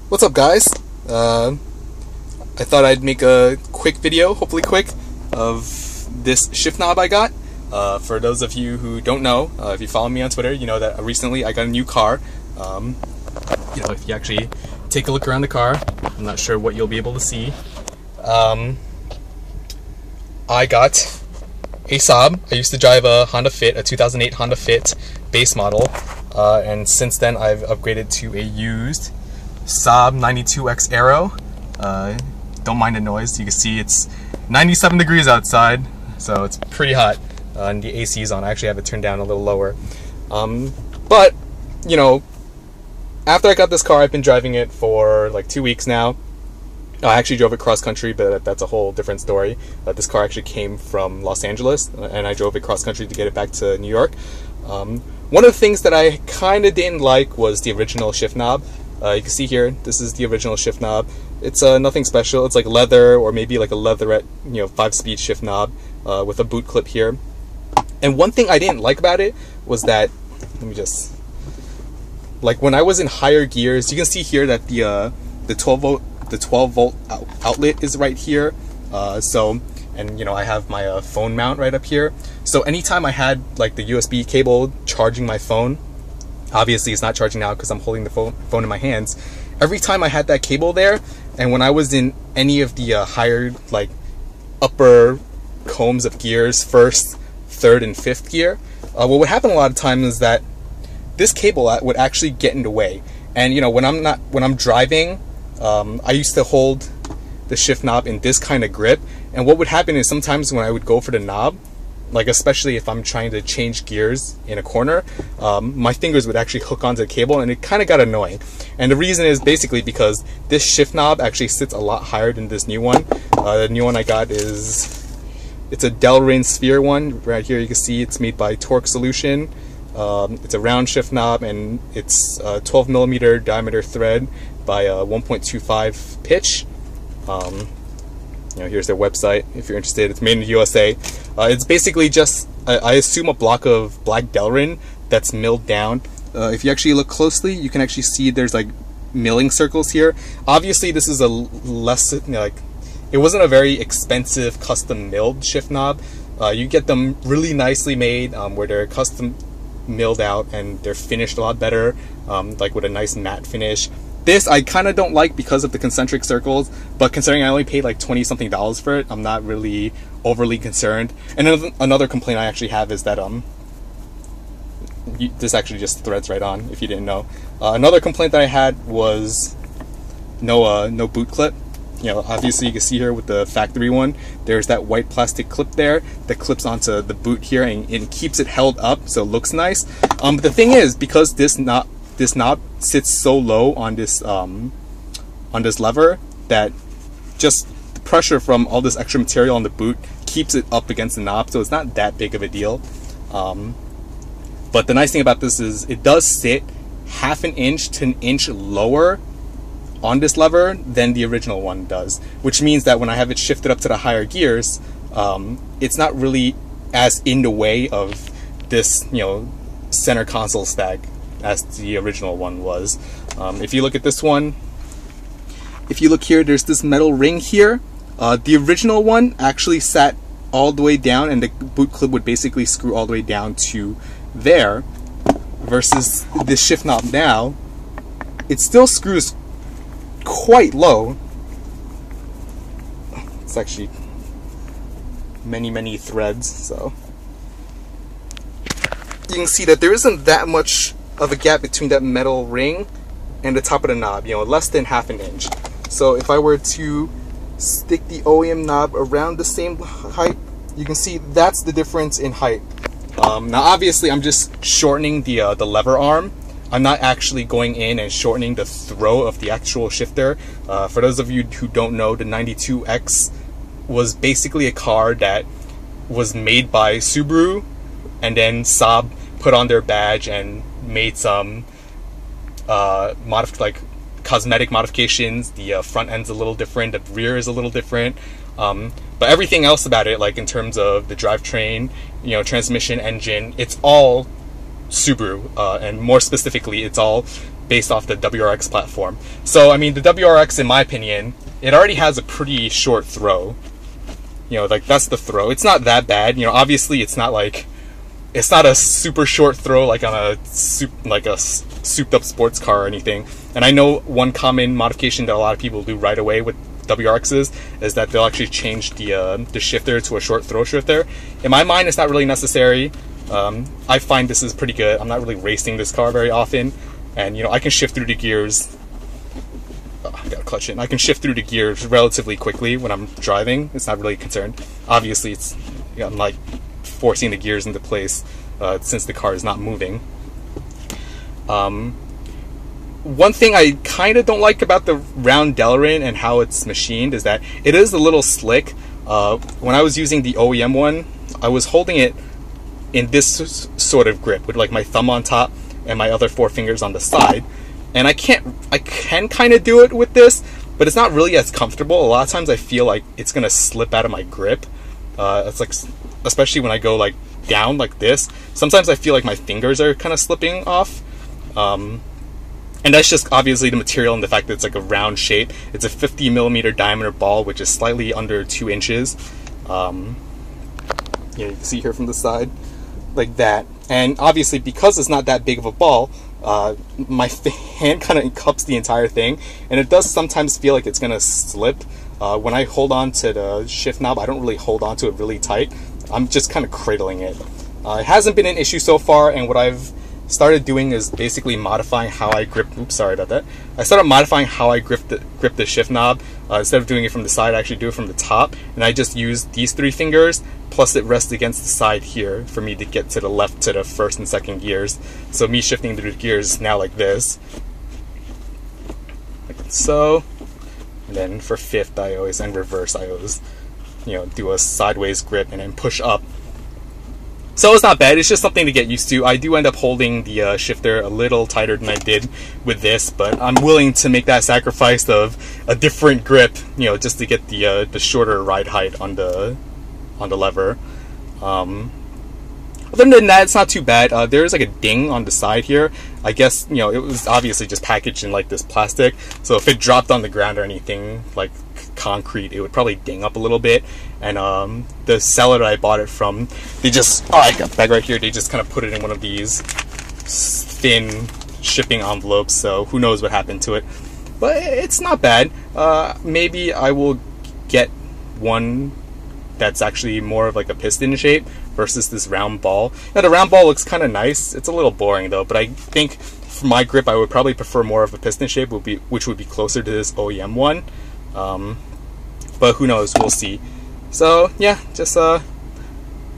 What's up, guys? I thought I'd make a quick video, hopefully quick, of this shift knob I got. For those of you who don't know, if you follow me on Twitter, you know that recently I got a new car. If you actually take a look around the car, I'm not sure what you'll be able to see. I got a Saab. I used to drive a Honda Fit, a 2008 Honda Fit base model, and since then I've upgraded to a used Saab 92X Aero. Don't mind the noise. You can see it's 97 degrees outside, so it's pretty hot, and the AC is on. I actually have it turned down a little lower. But, you know, after I got this car, I've been driving it for like 2 weeks now. I actually drove it cross country, but that's a whole different story. This car actually came from Los Angeles, and I drove it cross country to get it back to New York. One of the things that I kind of didn't like was the original shift knob. You can see here, this is the original shift knob. It's nothing special. It's like leather, or maybe like a leatherette, 5-speed shift knob with a boot clip here. And one thing I didn't like about it was that, let me just, like when I was in higher gears, you can see here that the 12 volt outlet is right here. And I have my phone mount right up here. So anytime I had like the USB cable charging my phone, obviously it's not charging now because I'm holding the phone in my hands. Every time I had that cable there, and when I was in any of the higher, like upper combs of gears, first, third, and fifth gear, what would happen a lot of times is that this cable would actually get in the way. And when I'm driving, I used to hold the shift knob in this kind of grip, and what would happen is sometimes when I would go for the knob, like especially if I'm trying to change gears in a corner, my fingers would actually hook onto the cable, and it kind of got annoying. And the reason is basically because this shift knob actually sits a lot higher than this new one. The new one I got it's a Delrin sphere one. Right here you can see it's made by Torque Solution. It's a round shift knob, and it's a 12mm diameter thread by 1.25 pitch. Here's their website if you're interested. It's made in the USA. It's basically just, I assume, a block of black Delrin that's milled down. If you actually look closely, you can actually see there's like milling circles here. Obviously, this is a less, it wasn't a very expensive custom milled shift knob. You get them really nicely made, where they're custom milled out and they're finished a lot better, like with a nice matte finish. This I kind of don't like because of the concentric circles, but considering I only paid like $20-something for it, I'm not really overly concerned. And another complaint I actually have is that this actually just threads right on, if you didn't know. Another complaint that I had was no boot clip. Obviously you can see here with the factory one, there's that white plastic clip there that clips onto the boot here, and it keeps it held up so it looks nice. But the thing is, because this knob sits so low on this lever, that just the pressure from all this extra material on the boot keeps it up against the knob, so it's not that big of a deal. But the nice thing about this is it does sit half an inch to an inch lower on this lever than the original one does, which means that when I have it shifted up to the higher gears, it's not really as in the way of this center console stack as the original one was. If you look at this one, if you look here, there's this metal ring here. The original one actually sat all the way down, and the boot clip would basically screw all the way down to there, versus this shift knob now, it still screws quite low. It's actually many threads, so you can see that there isn't that much of a gap between that metal ring and the top of the knob, less than half an inch. So if I were to stick the OEM knob around the same height, you can see that's the difference in height. Now obviously I'm just shortening the lever arm. I'm not actually going in and shortening the throw of the actual shifter. For those of you who don't know, the 92X was basically a car that was made by Subaru, and then Saab put on their badge and made some cosmetic modifications. The front end's a little different, the rear is a little different, but everything else about it, like in terms of the drivetrain, transmission, engine, it's all Subaru, and more specifically, it's all based off the WRX platform. So I mean, the WRX, in my opinion, it already has a pretty short throw. You know, like that's the throw. It's not that bad. You know, obviously it's not like, it's not a super short throw like on a souped up sports car or anything. And I know one common modification that a lot of people do right away with WRXs is that they'll actually change the shifter to a short throw shifter. In my mind, it's not really necessary. I find this is pretty good. I'm not really racing this car very often, and you know, I can shift through the gears. Oh, I gotta clutch it. I can shift through the gears relatively quickly when I'm driving. It's not really a concern. Obviously, it's, you know, I'm like forcing the gears into place since the car is not moving. One thing I kind of don't like about the round Delrin and how it's machined is that it is a little slick. When I was using the OEM one, I was holding it in this sort of grip with like my thumb on top and my other 4 fingers on the side. And I can kind of do it with this, but it's not really as comfortable. A lot of times I feel like it's gonna slip out of my grip. It's like, especially when I go like down like this, sometimes I feel like my fingers are kind of slipping off. And that's just obviously the material and the fact that it's like a round shape. It's a 50mm diameter ball, which is slightly under 2 inches. Yeah, you can see here from the side, like that. And obviously, because it's not that big of a ball, my hand kind of cups the entire thing, and it does sometimes feel like it's gonna slip. When I hold on to the shift knob, I don't really hold on to it really tight. I'm just kind of cradling it. It hasn't been an issue so far, and what I've started doing is basically modifying how I grip. Oops, sorry about that. I started modifying how I grip the shift knob. Instead of doing it from the side, I actually do it from the top, and I just use these 3 fingers, plus it rests against the side here for me to get to the left to the first and second gears. So me shifting through the gears is now like this, like so. And then for fifth, and reverse, I always, you know, do a sideways grip and then push up. So it's not bad, it's just something to get used to. I do end up holding the shifter a little tighter than I did with this, but I'm willing to make that sacrifice of a different grip, you know, just to get the shorter ride height on the lever. Other than that, it's not too bad. There's like a ding on the side here. I guess, you know, it was obviously just packaged in like this plastic, so if it dropped on the ground or anything like concrete, it would probably ding up a little bit. And the seller that I bought it from, they just, oh, I got the bag right here, they just kind of put it in one of these thin shipping envelopes, so who knows what happened to it. But it's not bad. Maybe I will get one that's actually more of like a piston shape versus this round ball. Now the round ball looks kind of nice. It's a little boring though, but I think for my grip I would probably prefer more of a piston shape, which would be closer to this OEM one. But who knows, we'll see. So yeah, just thought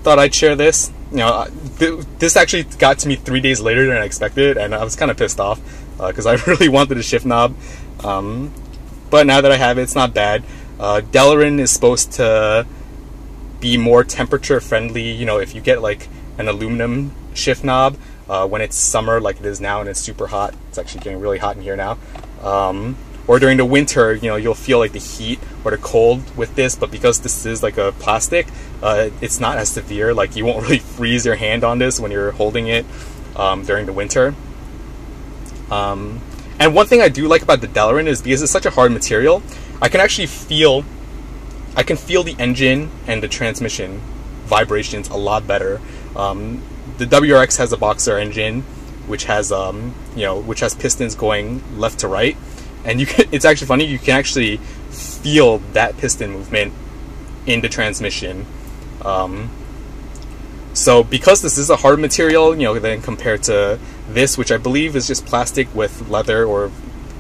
I'd share this. You know, this actually got to me 3 days later than I expected, and I was kind of pissed off because I really wanted a shift knob. But now that I have it, it's not bad. Delrin is supposed to be more temperature friendly. You know, if you get like an aluminum shift knob when it's summer like it is now and it's super hot, it's actually getting really hot in here now, or during the winter, you know, you'll feel like the heat or the cold with this, but because this is like a plastic, it's not as severe. Like you won't really freeze your hand on this when you're holding it during the winter. And one thing I do like about the Delrin is because it's such a hard material, I can actually feel the engine and the transmission vibrations a lot better. The WRX has a boxer engine, which has which has pistons going left to right, and it's actually funny, you can actually feel that piston movement in the transmission. So because this is a hard material, you know, then compared to this, which I believe is just plastic with leather or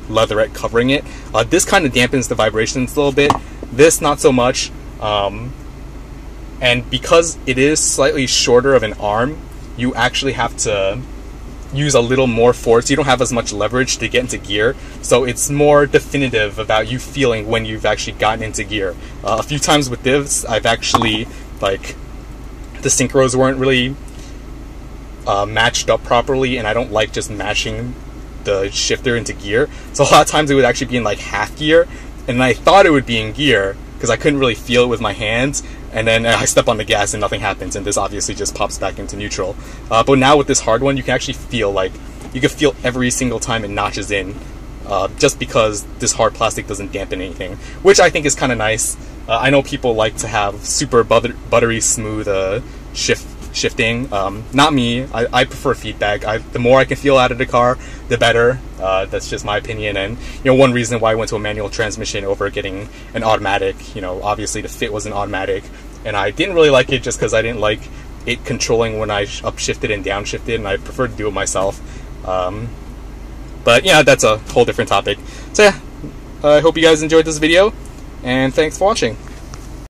leatherette covering it, this kind of dampens the vibrations a little bit. This not so much. And because it is slightly shorter of an arm, you actually have to use a little more force. You don't have as much leverage to get into gear, so it's more definitive about you feeling when you've actually gotten into gear. A few times with this, I've actually, like, the synchros weren't really matched up properly, and I don't like just mashing the shifter into gear, so a lot of times it would actually be in like half gear, and I thought it would be in gear because I couldn't really feel it with my hands, and then I step on the gas and nothing happens, and this obviously just pops back into neutral. But now with this hard one, you can actually feel like you can feel every single time it notches in, just because this hard plastic doesn't dampen anything, which I think is kind of nice. I know people like to have super buttery smooth shifting. Not me. I prefer feedback. The more I can feel out of the car, the better. That's just my opinion. And one reason why I went to a manual transmission over getting an automatic. Obviously the Fit was an automatic, and I didn't really like it just because I didn't like it controlling when I upshifted and downshifted, and I prefer to do it myself. But yeah, that's a whole different topic. So yeah, I hope you guys enjoyed this video, and thanks for watching.